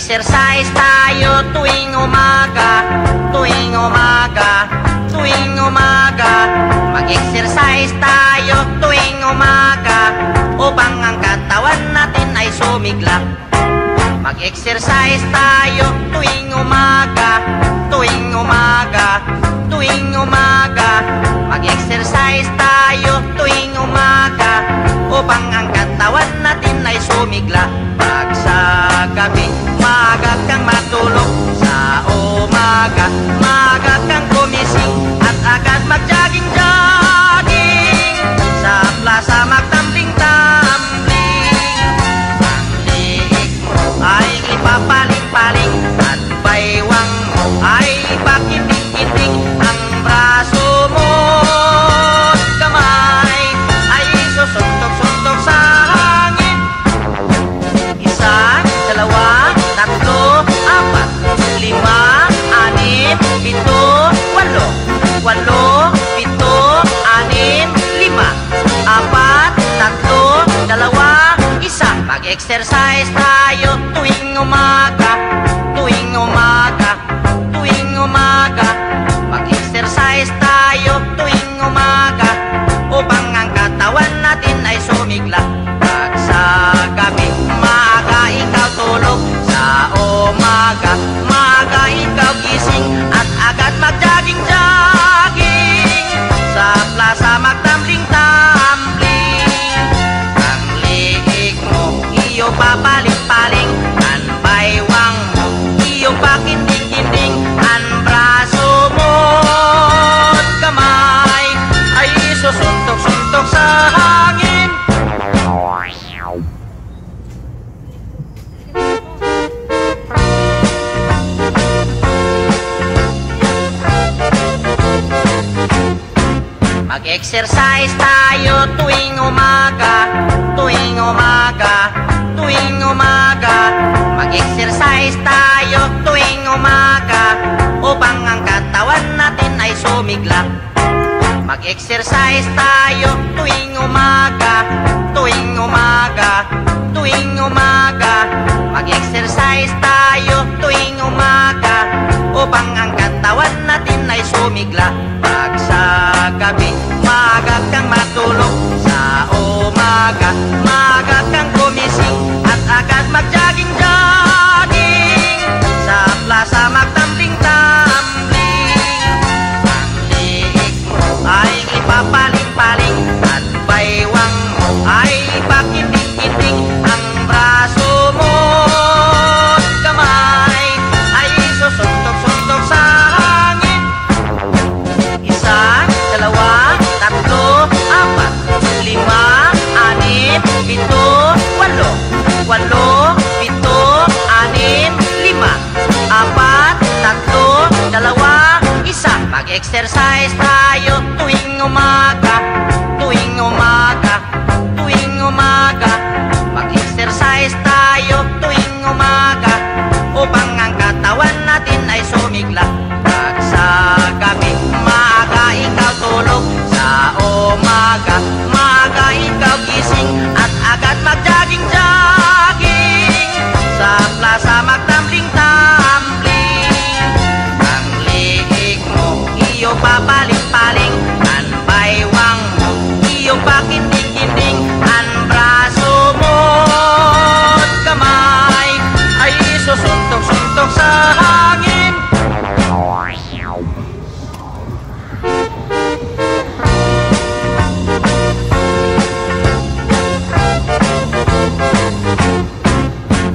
Mag-exercise tayo tuwing umaga, tuwing umaga, tuwing umaga. Mag-exercise tayo tuwing umaga upang ang katawan natin ay sumigla. Mag-exercise tayo tuwing umaga, tuwing umaga, tuwing umaga. Mag-exercise tayo tuwing umaga upang ang katawan natin ay sumigla. Pag sa gabi, maaga kang matulog. Sa umaga, maaga kang gumising at agad mag-jogging-jogging. Sa plaza magtambling-tambling. Ang liig mo ay ipapaling-paling at baywang mo ay ipakiting-kiting. Ang braso mo at kamay ay susuntok-suntok sa hangin. Isa, dalawa, tatlo, apat, lima, anim, pito, walo. Walo, pito, anim, lima, apat, tatlo, dalawa, isa. Mag-exercise tayo tuwing umaga, tuwing umaga, tuwing umaga. Mag-exercise tayo tuwing umaga upang ang katawan natin ay sumigla. Pag sa gabi, maaga ikaw tulog. Sa umaga, maaga ikaw gising at agad mag-jogging-jogging. Sa plaza magtambling-tambling. Ang liig mo, iyong papaling-paling. Ang baywang mo, iyong pakinding-kinding. Ang braso mo at kamay ay susuntok-suntok sa hangin. Mag-exercise tayo tuwing umaga, tuwing umaga, tuwing umaga. Mag-exercise tayo tuwing umaga upang ang katawan natin ay sumigla. Mag-exercise tayo tuwing umaga, tuwing umaga, tuwing umaga. Mag-exercise tayo tuwing umaga upang ang katawan natin ay sumigla. Pag sa gabi, maaga kang matulog. Sa umaga, maaga kang gumising at agad mag-jogging-jogging. Sa plaza magtambling-tambling. Ang liig mo ay ipapaling-paling at baywang mo ay ipakiting-kiting. Ang braso mo at kamay ay susuntok-suntok sa hangin. Isa, dalawa, tatlo, apat, lima, anim, pito, walo. Walo, pito, anim, lima, apat, tatlo, dalawa, isa. Mag-exercise tayo tuwing umaga, tuwing umaga, tuwing umaga. Mag-exercise tayo tuwing umaga upang ang katawan natin ay sumigla. Pag sa gabi, maaga ikaw tulog. Sa umaga, maaga ikaw gising at agad mag-jogging-jogging. Sa plaza magtambling-tambling. Ang liig mo, iyong papaling-paling. Ang baywang mo, iyong pakinding-kinding. Ang braso mo at kamay ay susuntok-suntok sa hangin.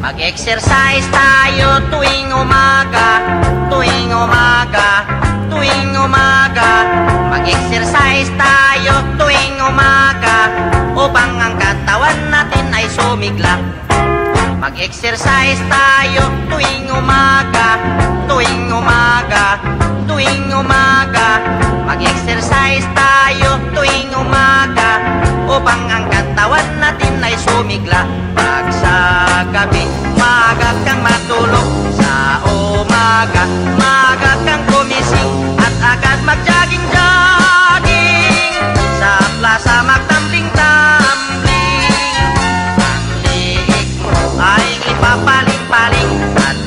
Mag-exercise tayo tuwing umaga, tuwing umaga, tuwing umaga. Mag-exercise tayo tuwing umaga upang ang katawan natin ay sumigla. Mag-exercise tayo tuwing umaga, tuwing umaga, tuwing umaga. Mag-exercise tayo tuwing umaga upang ang katawan natin ay sumigla. Pag sa gabi, maaga kang matulog. Sa umaga, maaga kang gumising at agad mag-jogging-jogging. Sa plaza magtambling-tambling. Ang liig mo ay ipapaling-paling at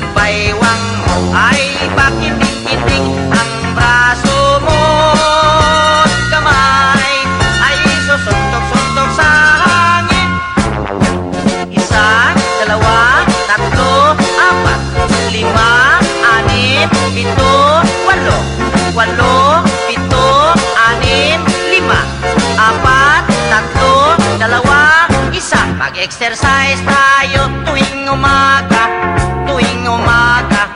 Mag-exercise tayo tuwing umaga, tuwing umaga,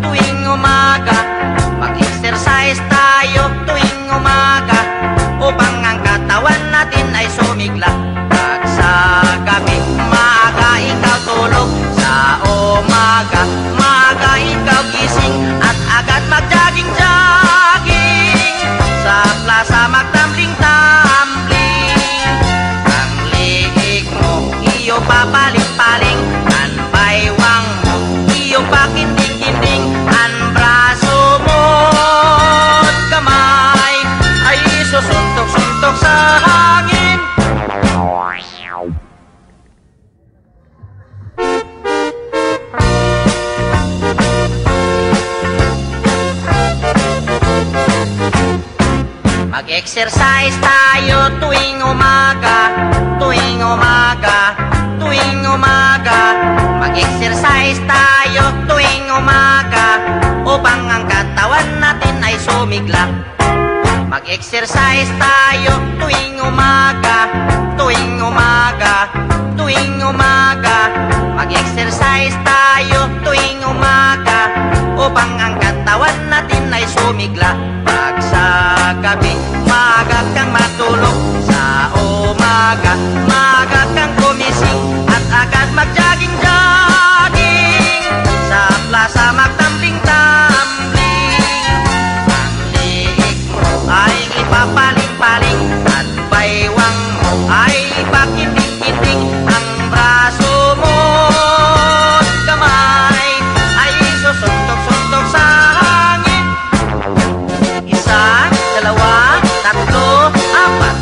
tuwing umaga. Mag-exercise tayo tuwing umaga upang ang katawan natin ay sumigla. Pag sa gabi, maaga ikaw tulog. Sa umaga, maaga ikaw gising at agad mag-jogging-jogging. Sa plaza magtambling-tambling. Ang liig mo, iyo papaling-paling. Ang baywang mo, iyo pakinding-kinding. Ang braso mo at kamay ay susuntok-suntok sa hangin. Mag-exercise tayo tuwing umaga, tuwing umaga, tuwing umaga. Mag-exercise tayo tuwing umaga upang ang katawan natin ay sumigla. Mag-exercise tayo tuwing umaga, tuwing umaga, tuwing umaga. Mag-exercise tayo tuwing umaga upang ang katawan natin ay sumigla. Pag sa gabi, maaga kang matulog. Sa umaga, maaga kang gumising at agad mag-jogging-jogging. Sa plaza magtambling-tambling. Ang liig mo ay ipapaling-paling at baywang mo ay ipakinding-kinding. Ang braso mo at kamay ay susuntok-suntok sa hangin. Isa, dalawa, tatlo, apat,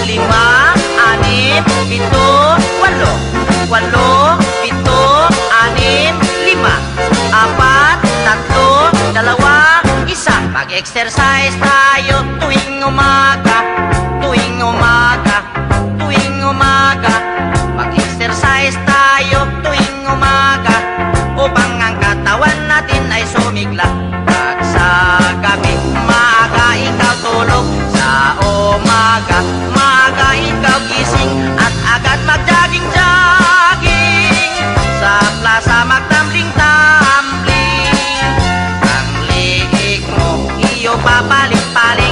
lima, anim, pito, walo. Walo, pito, anim, lima, apat, tatlo, dalawa, isa. Mag-exercise tayo tuwing umaga, tuwing umaga, tuwing umaga. Mag-exercise tayo tuwing umaga upang ang katawan natin ay sumigla. Pag sa gabi, maaga ikaw tulog. Sa umaga, maaga ikaw gising at agad mag-jogging-jogging. Sa plaza magtambling-tambling. Ang liig mo, iyo papaling-paling.